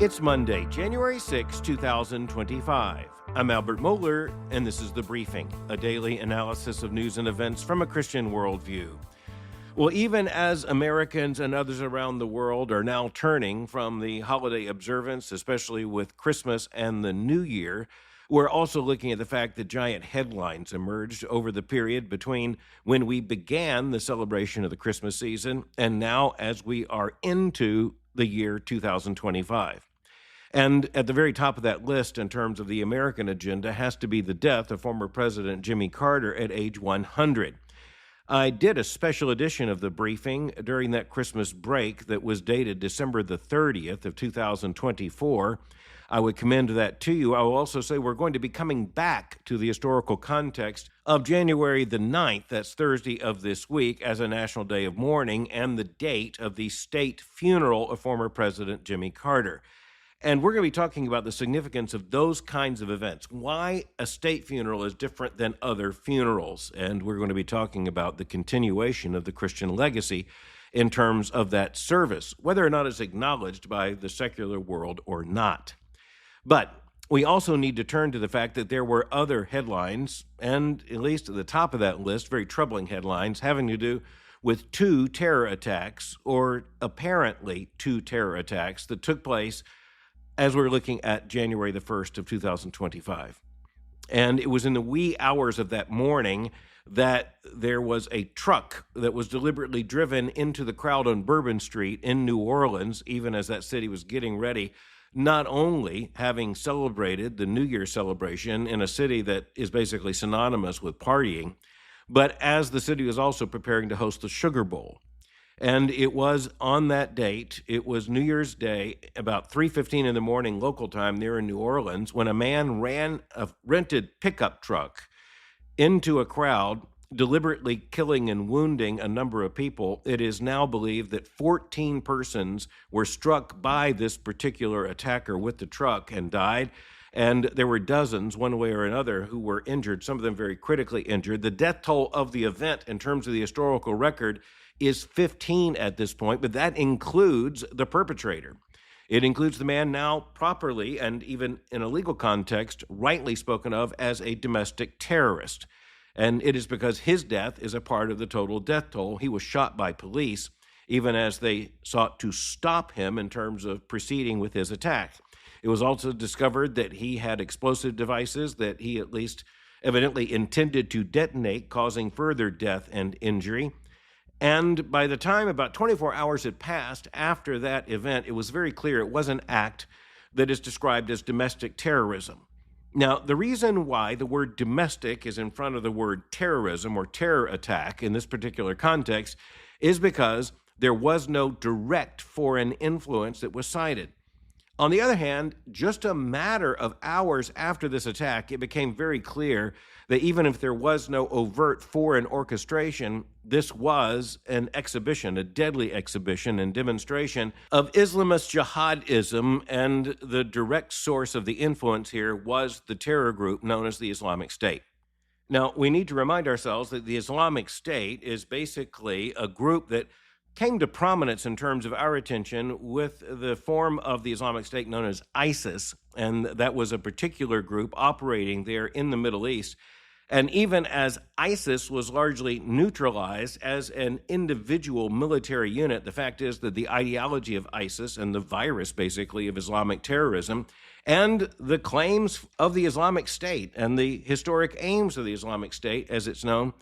It's Monday, January 6, 2025. I'm Albert Mohler, and this is The Briefing, a daily analysis of news and events from a Christian worldview. Well, even as Americans and others around the world are now turning from the holiday observance, especially with Christmas and the New Year, we're also looking at the fact that giant headlines emerged over the period between when we began the celebration of the Christmas season and now as we are into the year 2025. And at the very top of that list in terms of the American agenda has to be the death of former President Jimmy Carter at age 100. I did a special edition of The Briefing during that Christmas break that was dated December the 30th of 2024. I would commend that to you. I will also say we're going to be coming back to the historical context of January the 9th, that's Thursday of this week, as a national day of mourning and the date of the state funeral of former President Jimmy Carter. And we're going to be talking about the significance of those kinds of events, why a state funeral is different than other funerals. And we're going to be talking about the continuation of the Christian legacy in terms of that service, whether or not it's acknowledged by the secular world or not. But we also need to turn to the fact that there were other headlines, and at least at the top of that list, very troubling headlines having to do with two terror attacks, or apparently two terror attacks that took place as we're looking at January the 1st of 2025. And it was in the wee hours of that morning that there was a truck that was deliberately driven into the crowd on Bourbon Street in New Orleans, even as that city was getting ready, not only having celebrated the New Year celebration in a city that is basically synonymous with partying, but as the city was also preparing to host the Sugar Bowl. And it was on that date, it was New Year's Day, about 3:15 in the morning local time there in New Orleans, when a man ran a rented pickup truck into a crowd, deliberately killing and wounding a number of people. It is now believed that 14 persons were struck by this particular attacker with the truck and died. And there were dozens, one way or another, who were injured, some of them very critically injured. The death toll of the event in terms of the historical record is 15 at this point, but that includes the perpetrator. It includes the man now properly, and even in a legal context, rightly spoken of as a domestic terrorist. And it is because his death is a part of the total death toll. He was shot by police, even as they sought to stop him in terms of proceeding with his attack. It was also discovered that he had explosive devices that he at least evidently intended to detonate, causing further death and injury. And by the time about 24 hours had passed after that event, it was very clear it was an act that is described as domestic terrorism. Now, the reason why the word domestic is in front of the word terrorism or terror attack in this particular context is because there was no direct foreign influence that was cited. On the other hand, just a matter of hours after this attack, it became very clear that even if there was no overt foreign orchestration, this was an exhibition, a deadly exhibition and demonstration of Islamist jihadism, and the direct source of the influence here was the terror group known as the Islamic State. Now, we need to remind ourselves that the Islamic State is basically a group that came to prominence in terms of our attention with the form of the Islamic State known as ISIS, and that was a particular group operating there in the Middle East. And even as ISIS was largely neutralized as an individual military unit, the fact is that the ideology of ISIS and the virus, basically, of Islamic terrorism and the claims of the Islamic State and the historic aims of the Islamic State, as it's known,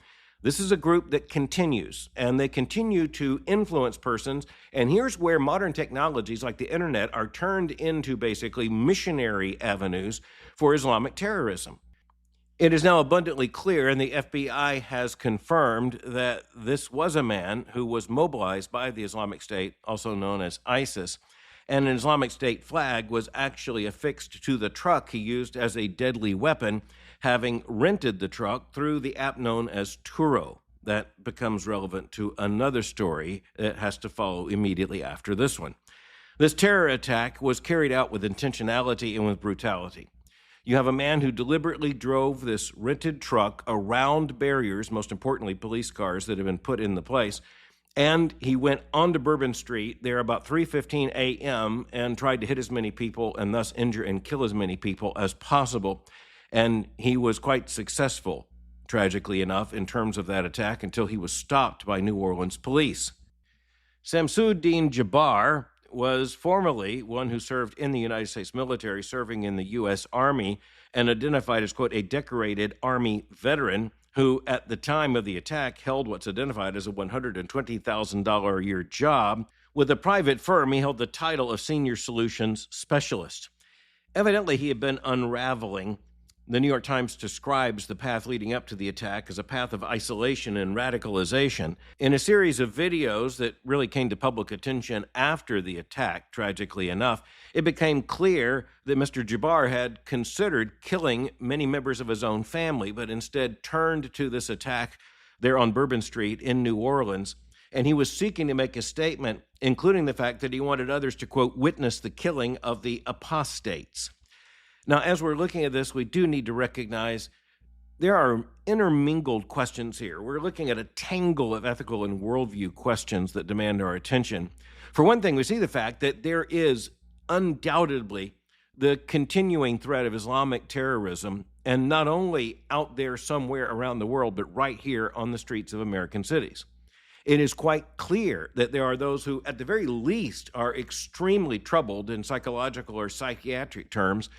this is a group that continues, and they continue to influence persons. And here's where modern technologies like the internet are turned into basically missionary avenues for Islamic terrorism. It is now abundantly clear, and the FBI has confirmed, that this was a man who was mobilized by the Islamic State, also known as ISIS, and an Islamic State flag was actually affixed to the truck he used as a deadly weapon, having rented the truck through the app known as Turo. That becomes relevant to another story that has to follow immediately after this one. This terror attack was carried out with intentionality and with brutality. You have a man who deliberately drove this rented truck around barriers, most importantly police cars that have been put in the place, And he went onto Bourbon Street there about 3:15 a.m. and tried to hit as many people and thus injure and kill as many people as possible. And he was quite successful, tragically enough, in terms of that attack until he was stopped by New Orleans police. Shamsuddin Jabbar was formerly one who served in the United States military, serving in the U.S. Army, and identified as, quote, a decorated Army veteran who, at the time of the attack, held what's identified as a $120,000 a year job. With a private firm, he held the title of Senior Solutions Specialist. Evidently, he had been unraveling. The New York Times describes the path leading up to the attack as a path of isolation and radicalization. In a series of videos that really came to public attention after the attack, tragically enough, it became clear that Mr. Jabbar had considered killing many members of his own family, but instead turned to this attack there on Bourbon Street in New Orleans. And he was seeking to make a statement, including the fact that he wanted others to, quote, witness the killing of the apostates. Now, as we're looking at this, we do need to recognize there are intermingled questions here. We're looking at a tangle of ethical and worldview questions that demand our attention. For one thing, we see the fact that there is undoubtedly the continuing threat of Islamic terrorism, and not only out there somewhere around the world, but right here on the streets of American cities. It is quite clear that there are those who, at the very least, are extremely troubled in psychological or psychiatric terms.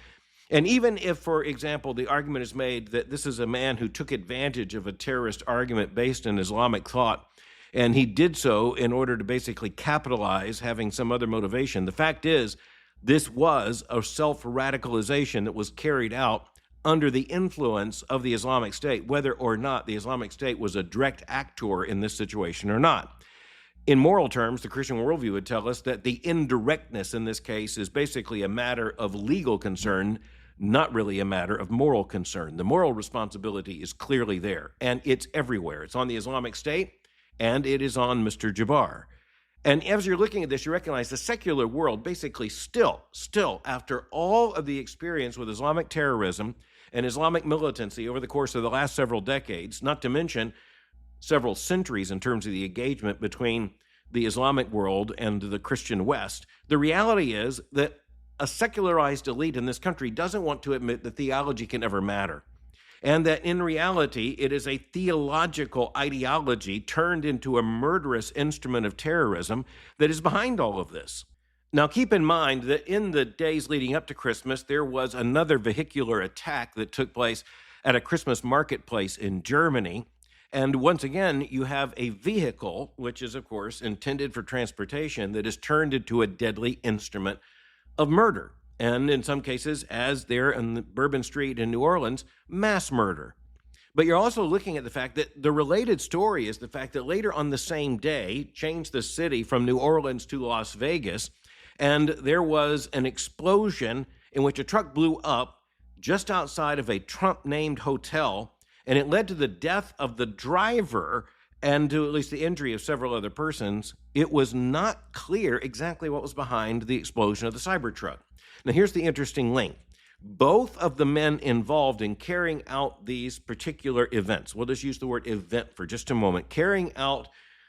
And even if, for example, the argument is made that this is a man who took advantage of a terrorist argument based in Islamic thought, and he did so in order to basically capitalize, having some other motivation, the fact is, this was a self-radicalization that was carried out under the influence of the Islamic State, whether or not the Islamic State was a direct actor in this situation or not. In moral terms, the Christian worldview would tell us that the indirectness in this case is basically a matter of legal concern, not really a matter of moral concern. The moral responsibility is clearly there, and it's everywhere. It's on the Islamic State, and it is on Mr. Jabbar. And as you're looking at this, you recognize the secular world basically still, after all of the experience with Islamic terrorism and Islamic militancy over the course of the last several decades, not to mention several centuries in terms of the engagement between the Islamic world and the Christian West, the reality is that a secularized elite in this country doesn't want to admit that theology can ever matter, and that in reality it is a theological ideology turned into a murderous instrument of terrorism that is behind all of this. Now, keep in mind that in the days leading up to Christmas, there was another vehicular attack that took place at a Christmas marketplace in Germany. And once again, you have a vehicle, which is, of course, intended for transportation, that is turned into a deadly instrument of murder. And in some cases, as there in the Bourbon Street in New Orleans, mass murder. But you're also looking at the fact that the related story is the fact that later on the same day, changed the city from New Orleans to Las Vegas, and there was an explosion in which a truck blew up just outside of a Trump-named hotel, and it led to the death of the driver and to at least the injury of several other persons. It was not clear exactly what was behind the explosion of the Cybertruck. Now, here's the interesting link. Both of the men involved in carrying out these particular events, we'll just use the word event for just a moment, carrying out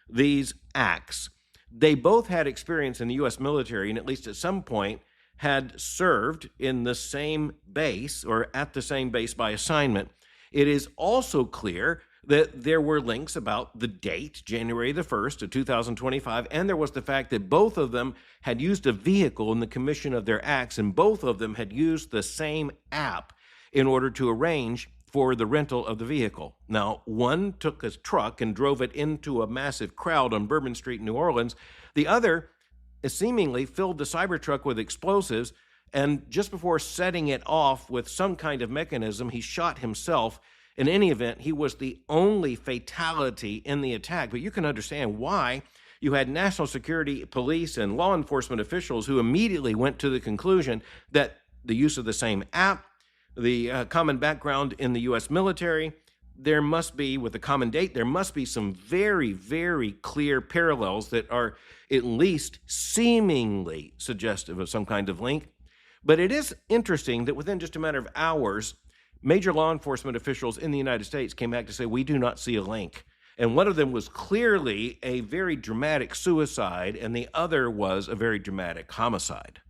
these acts, they both had experience in the U.S. military and at least at some point had served in the same base or at the same base by assignment. It is also clear that there were links about the date, January the 1st of 2025, and there was the fact that both of them had used a vehicle in the commission of their acts, and both of them had used the same app in order to arrange for the rental of the vehicle. Now, one took a truck and drove it into a massive crowd on Bourbon Street in New Orleans. The other seemingly filled the Cybertruck with explosives, and just before setting it off with some kind of mechanism, he shot himself. In any event, he was the only fatality in the attack. But you can understand why. You had national security, police, and law enforcement officials who immediately went to the conclusion that the use of the same app, the common background in the U.S. military, there must be, with a common date, there must be some very, very clear parallels that are at least seemingly suggestive of some kind of link. But it is interesting that within just a matter of hours, major law enforcement officials in the United States came back to say, we do not see a link. And one of them was clearly a very dramatic suicide, and the other was a very dramatic homicide.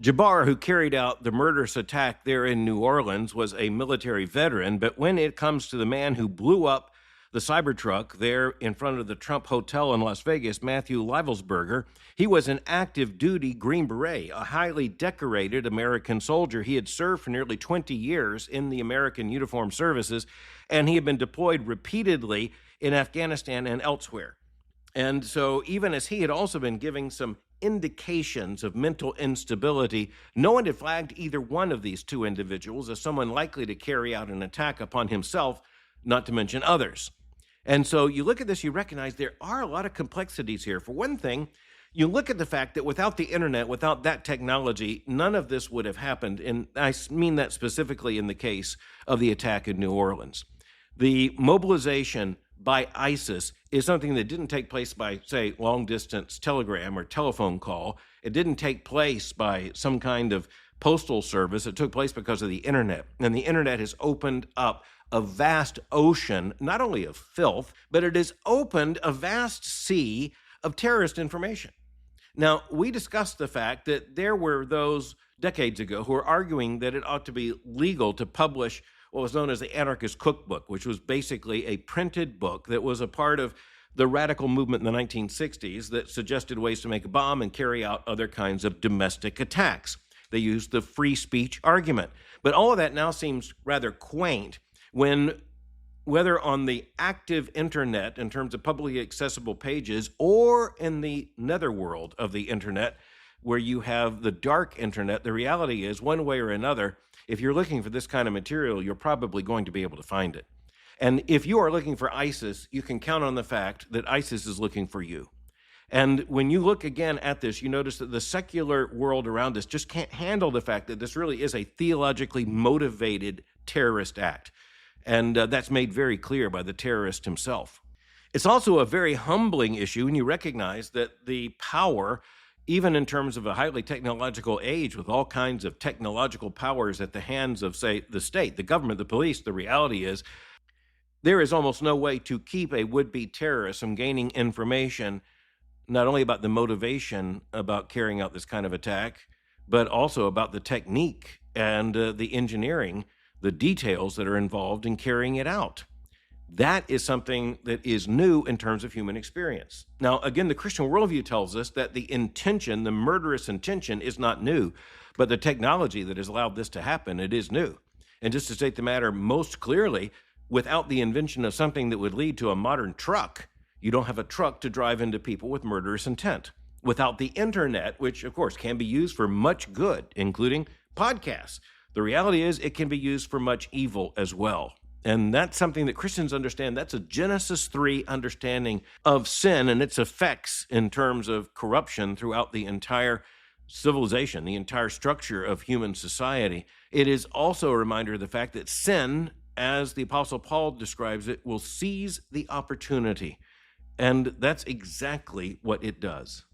Jabbar, who carried out the murderous attack there in New Orleans, was a military veteran, but when it comes to the man who blew up the Cybertruck there in front of the Trump Hotel in Las Vegas, Matthew Livelsberger, he was an active duty Green Beret, a highly decorated American soldier. He had served for nearly 20 years in the American Uniformed Services, and he had been deployed repeatedly in Afghanistan and elsewhere. And so even as he had also been giving some indications of mental instability, no one had flagged either one of these two individuals as someone likely to carry out an attack upon himself, not to mention others. And so you look at this, you recognize there are a lot of complexities here. For one thing, you look at the fact that without the internet, without that technology, none of this would have happened. And I mean that specifically in the case of the attack in New Orleans. The mobilization by ISIS is something that didn't take place by, say, long-distance telegram or telephone call. It didn't take place by some kind of postal service. It took place because of the internet. And the internet has opened up a vast ocean, not only of filth, but it has opened a vast sea of terrorist information. Now, we discussed the fact that there were those decades ago who were arguing that it ought to be legal to publish what was known as the Anarchist Cookbook, which was basically a printed book that was a part of the radical movement in the 1960s that suggested ways to make a bomb and carry out other kinds of domestic attacks. They used the free speech argument. But all of that now seems rather quaint when, whether on the active internet in terms of publicly accessible pages or in the netherworld of the internet, where you have the dark internet, the reality is, one way or another, if you're looking for this kind of material, you're probably going to be able to find it. And if you are looking for ISIS, you can count on the fact that ISIS is looking for you. And when you look again at this, you notice that the secular world around us just can't handle the fact that this really is a theologically motivated terrorist act. And that's made very clear by the terrorist himself. It's also a very humbling issue when you recognize that the power, even in terms of a highly technological age with all kinds of technological powers at the hands of, say, the state, the government, the police, the reality is there is almost no way to keep a would-be terrorist from gaining information not only about the motivation about carrying out this kind of attack, but also about the technique and the engineering, the details that are involved in carrying it out. That is something that is new in terms of human experience. Now, again, the Christian worldview tells us that the intention, the murderous intention, is not new, but the technology that has allowed this to happen, it is new. And just to state the matter most clearly, without the invention of something that would lead to a modern truck, you don't have a truck to drive into people with murderous intent. Without the internet, which of course can be used for much good, including podcasts, the reality is it can be used for much evil as well. And that's something that Christians understand. That's a Genesis 3 understanding of sin and its effects in terms of corruption throughout the entire civilization, the entire structure of human society. It is also a reminder of the fact that sin, as the Apostle Paul describes it, will seize the opportunity. And that's exactly what it does.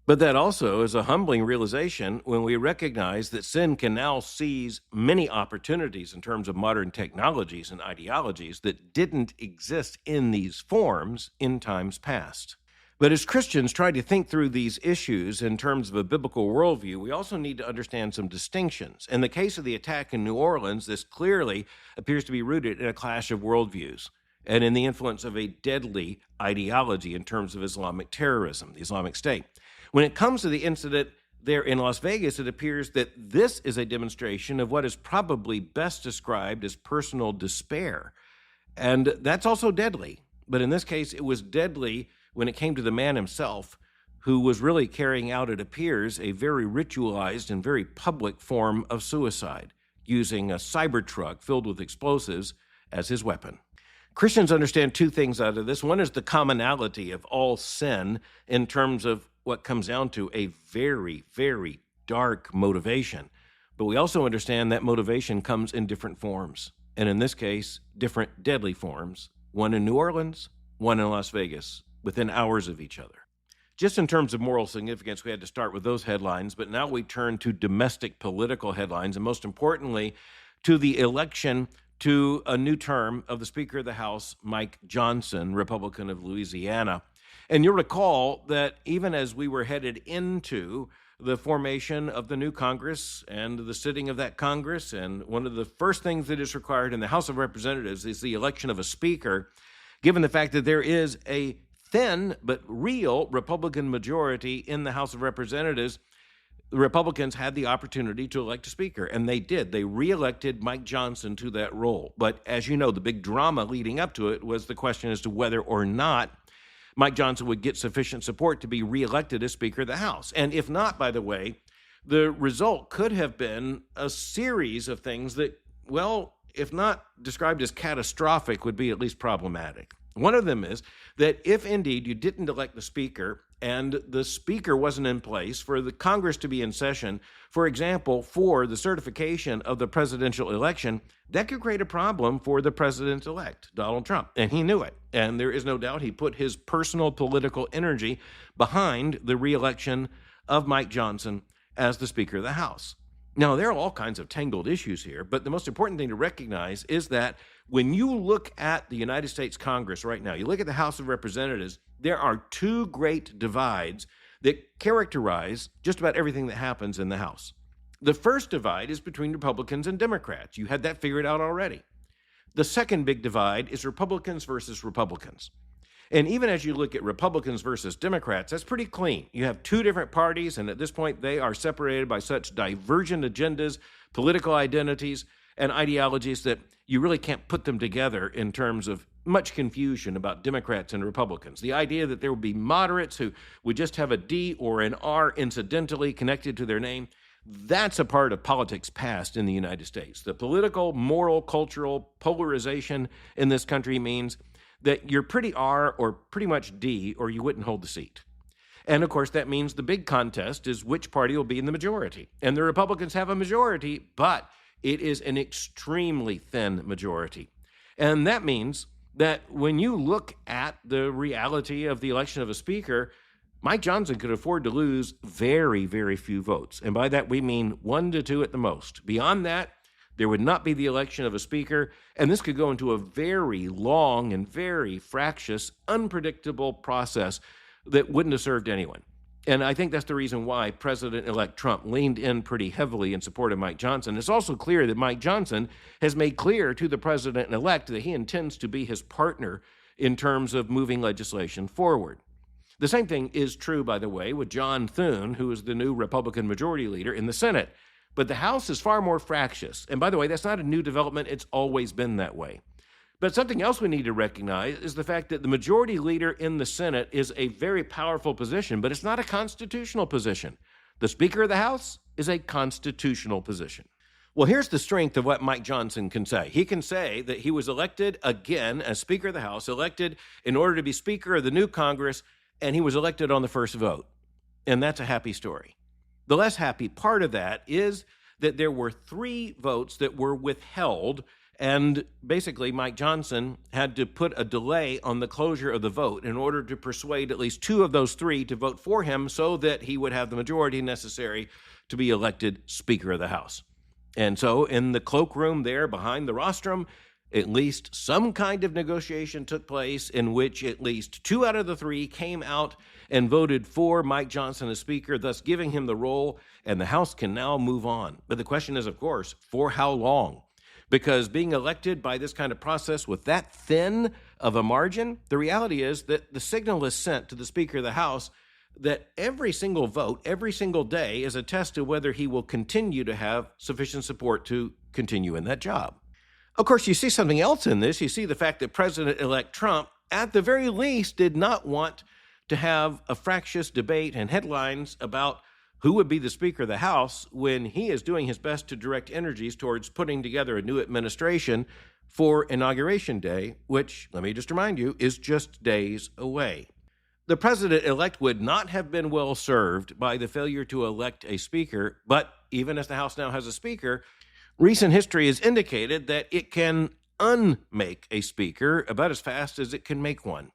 But that also is a humbling realization when we recognize that sin can now seize many opportunities in terms of modern technologies and ideologies that didn't exist in these forms in times past. But as Christians try to think through these issues in terms of a biblical worldview, we also need to understand some distinctions. In the case of the attack in New Orleans, this clearly appears to be rooted in a clash of worldviews and in the influence of a deadly ideology in terms of Islamic terrorism, the Islamic State. When it comes to the incident there in Las Vegas, it appears that this is a demonstration of what is probably best described as personal despair. And that's also deadly. But in this case, it was deadly when it came to the man himself, who was really carrying out, it appears, a very ritualized and very public form of suicide, using a Cybertruck filled with explosives as his weapon. Christians understand two things out of this. One is the commonality of all sin in terms of what comes down to a very, very dark motivation. But we also understand that motivation comes in different forms. And in this case, different deadly forms. One in New Orleans, one in Las Vegas, within hours of each other. Just in terms of moral significance, we had to start with those headlines, but now we turn to domestic political headlines, and most importantly, to the election to a new term of the Speaker of the House, Mike Johnson, Republican of Louisiana. And you'll recall that even as we were headed into the formation of the new Congress and the sitting of that Congress, and one of the first things that is required in the House of Representatives is the election of a speaker, given the fact that there is a thin but real Republican majority in the House of Representatives, the Republicans had the opportunity to elect a speaker, and they did. They reelected Mike Johnson to that role. But as you know, the big drama leading up to it was the question as to whether or not Mike Johnson would get sufficient support to be reelected as Speaker of the House. And if not, by the way, the result could have been a series of things that, well, if not described as catastrophic, would be at least problematic. One of them is that if indeed you didn't elect the speaker and the speaker wasn't in place for the Congress to be in session, for example, for the certification of the presidential election, that could create a problem for the president-elect, Donald Trump. And he knew it. And there is no doubt he put his personal political energy behind the reelection of Mike Johnson as the Speaker of the House. Now, there are all kinds of tangled issues here, but the most important thing to recognize is that when you look at the United States Congress right now, you look at the House of Representatives, there are two great divides that characterize just about everything that happens in the House. The first divide is between Republicans and Democrats. You had that figured out already. The second big divide is Republicans versus Republicans. And even as you look at Republicans versus Democrats, that's pretty clean. You have two different parties, and at this point, they are separated by such divergent agendas, political identities, and ideologies that you really can't put them together in terms of much confusion about Democrats and Republicans. The idea that there would be moderates who would just have a D or an R incidentally connected to their name, that's a part of politics past in the United States. The political, moral, cultural polarization in this country means that you're pretty R or pretty much D, or you wouldn't hold the seat. And of course, that means the big contest is which party will be in the majority. And the Republicans have a majority, but it is an extremely thin majority. And that means that when you look at the reality of the election of a speaker, Mike Johnson could afford to lose very, very few votes. And by that, we mean 1 to 2 at the most. Beyond that, there would not be the election of a speaker, and this could go into a very long and very fractious, unpredictable process that wouldn't have served anyone. And I think that's the reason why President-elect Trump leaned in pretty heavily in support of Mike Johnson. It's also clear that Mike Johnson has made clear to the president-elect that he intends to be his partner in terms of moving legislation forward. The same thing is true, by the way, with John Thune, who is the new Republican majority leader in the Senate. But the House is far more fractious. And by the way, that's not a new development. It's always been that way. But something else we need to recognize is the fact that the majority leader in the Senate is a very powerful position, but it's not a constitutional position. The Speaker of the House is a constitutional position. Well, here's the strength of what Mike Johnson can say. He can say that he was elected again as Speaker of the House, elected in order to be Speaker of the new Congress, and he was elected on the first vote. And that's a happy story. The less happy part of that is that there were 3 votes that were withheld, and basically Mike Johnson had to put a delay on the closure of the vote in order to persuade at least 2 of those 3 to vote for him so that he would have the majority necessary to be elected Speaker of the House. And so in the cloakroom there behind the rostrum, at least some kind of negotiation took place in which at least 2 out of the 3 came out and voted for Mike Johnson as Speaker, thus giving him the role, and the House can now move on. But the question is, of course, for how long? Because being elected by this kind of process with that thin of a margin, the reality is that the signal is sent to the Speaker of the House that every single vote, every single day is a test to whether he will continue to have sufficient support to continue in that job. Of course, you see something else in this. You see the fact that President-elect Trump, at the very least, did not want to have a fractious debate and headlines about who would be the Speaker of the House when he is doing his best to direct energies towards putting together a new administration for Inauguration Day, which, let me just remind you, is just days away. The president-elect would not have been well served by the failure to elect a speaker, but even as the House now has a speaker, recent history has indicated that it can unmake a speaker about as fast as it can make one.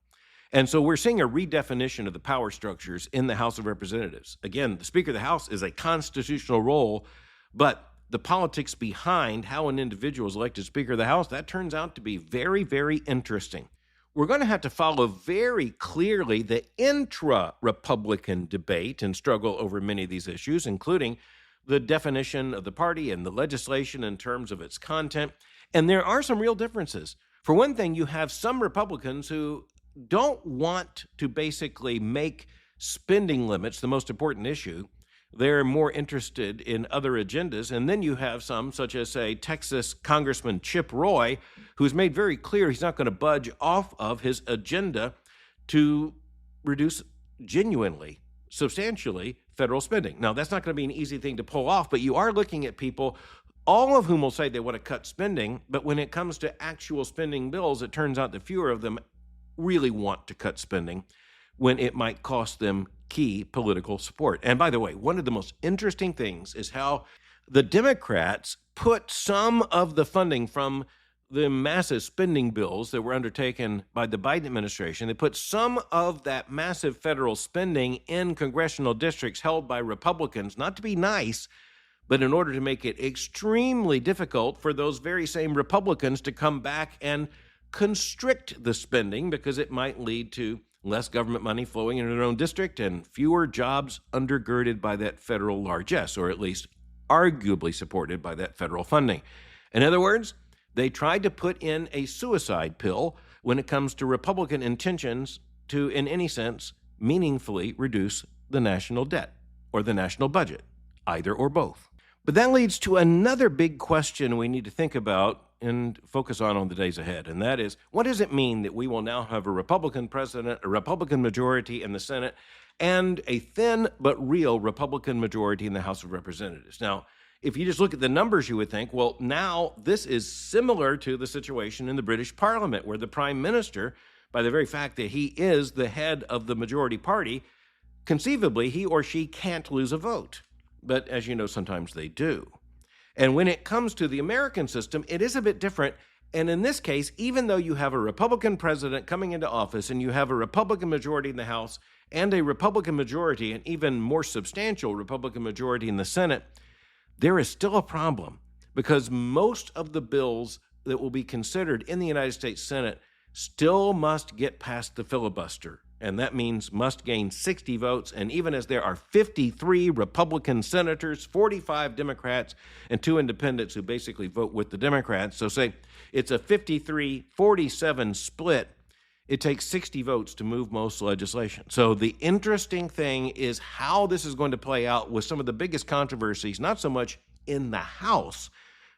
And so we're seeing a redefinition of the power structures in the House of Representatives. Again, the Speaker of the House is a constitutional role, but the politics behind how an individual is elected Speaker of the House, that turns out to be very, very interesting. We're going to have to follow very clearly the intra-Republican debate and struggle over many of these issues, including the definition of the party and the legislation in terms of its content. And there are some real differences. For one thing, you have some Republicans who don't want to basically make spending limits the most important issue. They're more interested in other agendas. And then you have some, such as, say, Texas Congressman Chip Roy, who's made very clear he's not going to budge off of his agenda to reduce genuinely, substantially, federal spending. Now, that's not going to be an easy thing to pull off, but you are looking at people, all of whom will say they want to cut spending, but when it comes to actual spending bills, it turns out that fewer of them really want to cut spending when it might cost them key political support. And by the way, one of the most interesting things is how the Democrats put some of the funding from the massive spending bills that were undertaken by the Biden administration, they put some of that massive federal spending in congressional districts held by Republicans, not to be nice, but in order to make it extremely difficult for those very same Republicans to come back and constrict the spending, because it might lead to less government money flowing into their own district and fewer jobs undergirded by that federal largesse, or at least arguably supported by that federal funding. In other words, they tried to put in a suicide pill when it comes to Republican intentions to, in any sense, meaningfully reduce the national debt or the national budget, either or both. But that leads to another big question we need to think about and focus on the days ahead, and that is, what does it mean that we will now have a Republican president, a Republican majority in the Senate, and a thin but real Republican majority in the House of Representatives? Now, if you just look at the numbers, you would think, well, now this is similar to the situation in the British Parliament, where the Prime Minister, by the very fact that he is the head of the majority party, conceivably he or she can't lose a vote. But as you know, sometimes they do. And when it comes to the American system, it is a bit different. And in this case, even though you have a Republican president coming into office and you have a Republican majority in the House and a Republican majority, and even more substantial Republican majority in the Senate, there is still a problem, because most of the bills that will be considered in the United States Senate still must get past the filibuster. And that means must gain 60 votes. And even as there are 53 Republican senators, 45 Democrats, and 2 independents who basically vote with the Democrats, so say it's a 53-47 split, it takes 60 votes to move most legislation. So the interesting thing is how this is going to play out with some of the biggest controversies, not so much in the House,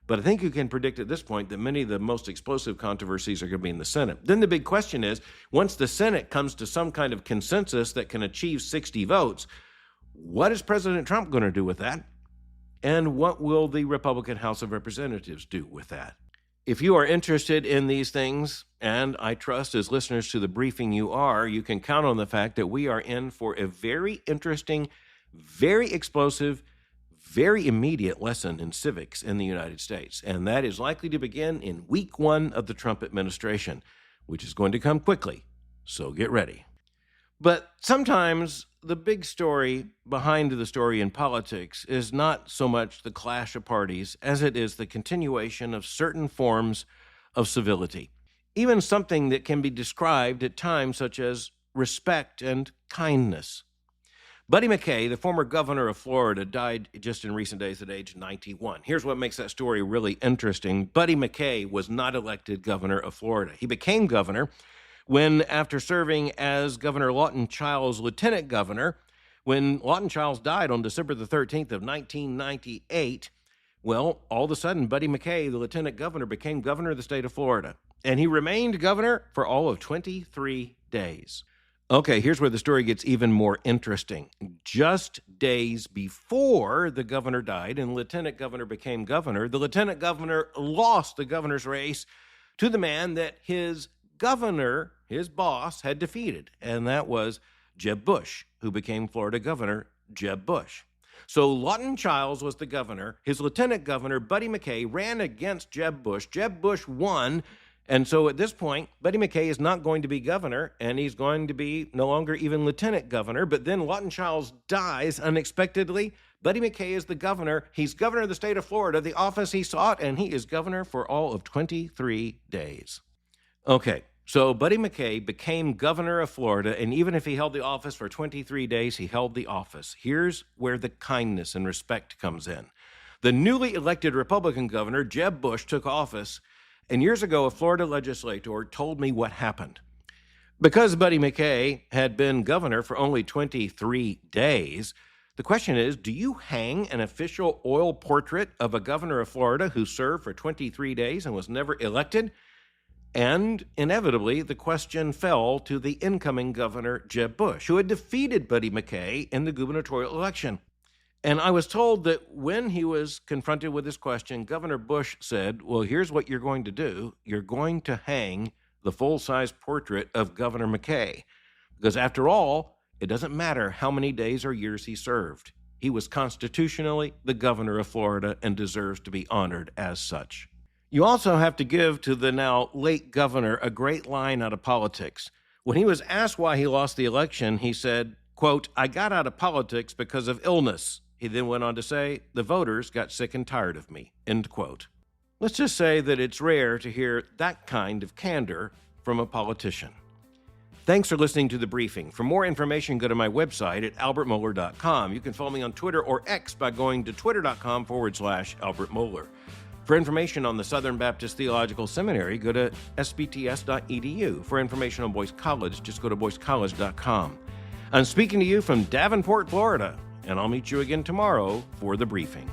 but I think you can predict at this point that many of the most explosive controversies are going to be in the Senate. Then the big question is, once the Senate comes to some kind of consensus that can achieve 60 votes, what is President Trump going to do with that? And what will the Republican House of Representatives do with that? If you are interested in these things, and I trust as listeners to the briefing you are, you can count on the fact that we are in for a very interesting, very explosive, very immediate lesson in civics in the United States, and that is likely to begin in week 1 of the Trump administration, which is going to come quickly, so get ready. But sometimes the big story behind the story in politics is not so much the clash of parties as it is the continuation of certain forms of civility, even something that can be described at times such as respect and kindness. Buddy MacKay, the former governor of Florida, died just in recent days at age 91. Here's what makes that story really interesting. Buddy MacKay was not elected governor of Florida. He became governor when, after serving as Governor Lawton Childs' lieutenant governor, when Lawton Childs died on December the 13th of 1998, well, all of a sudden, Buddy MacKay, the lieutenant governor, became governor of the state of Florida. And he remained governor for all of 23 days. Okay, here's where the story gets even more interesting. Just days before the governor died and lieutenant governor became governor, the lieutenant governor lost the governor's race to the man that his governor, his boss, had defeated, and that was Jeb Bush, who became Florida governor, Jeb Bush. So Lawton Childs was the governor. His lieutenant governor, Buddy MacKay, ran against Jeb Bush. Jeb Bush won, And so at this point, Buddy MacKay is not going to be governor, and he's going to be no longer even lieutenant governor. But then Lawton Chiles dies unexpectedly. Buddy MacKay is the governor. He's governor of the state of Florida, the office he sought, and he is governor for all of 23 days. Okay, so Buddy MacKay became governor of Florida, and even if he held the office for 23 days, he held the office. Here's where the kindness and respect comes in. The newly elected Republican governor, Jeb Bush, took office, and years ago, a Florida legislator told me what happened. Because Buddy MacKay had been governor for only 23 days, the question is, do you hang an official oil portrait of a governor of Florida who served for 23 days and was never elected? And inevitably, the question fell to the incoming governor, Jeb Bush, who had defeated Buddy MacKay in the gubernatorial election. And I was told that when he was confronted with this question, Governor Bush said, well, here's what you're going to do. You're going to hang the full-size portrait of Governor MacKay. Because after all, it doesn't matter how many days or years he served. He was constitutionally the governor of Florida and deserves to be honored as such. You also have to give to the now late governor a great line out of politics. When he was asked why he lost the election, he said, quote, I got out of politics because of illness. He then went on to say, the voters got sick and tired of me, end quote. Let's just say that it's rare to hear that kind of candor from a politician. Thanks for listening to The Briefing. For more information, go to my website at albertmohler.com. You can follow me on Twitter or X by going to twitter.com/Albert Mohler. For information on the Southern Baptist Theological Seminary, go to sbts.edu. For information on Boyce College, just go to boycecollege.com. I'm speaking to you from Davenport, Florida, and I'll meet you again tomorrow for The Briefing.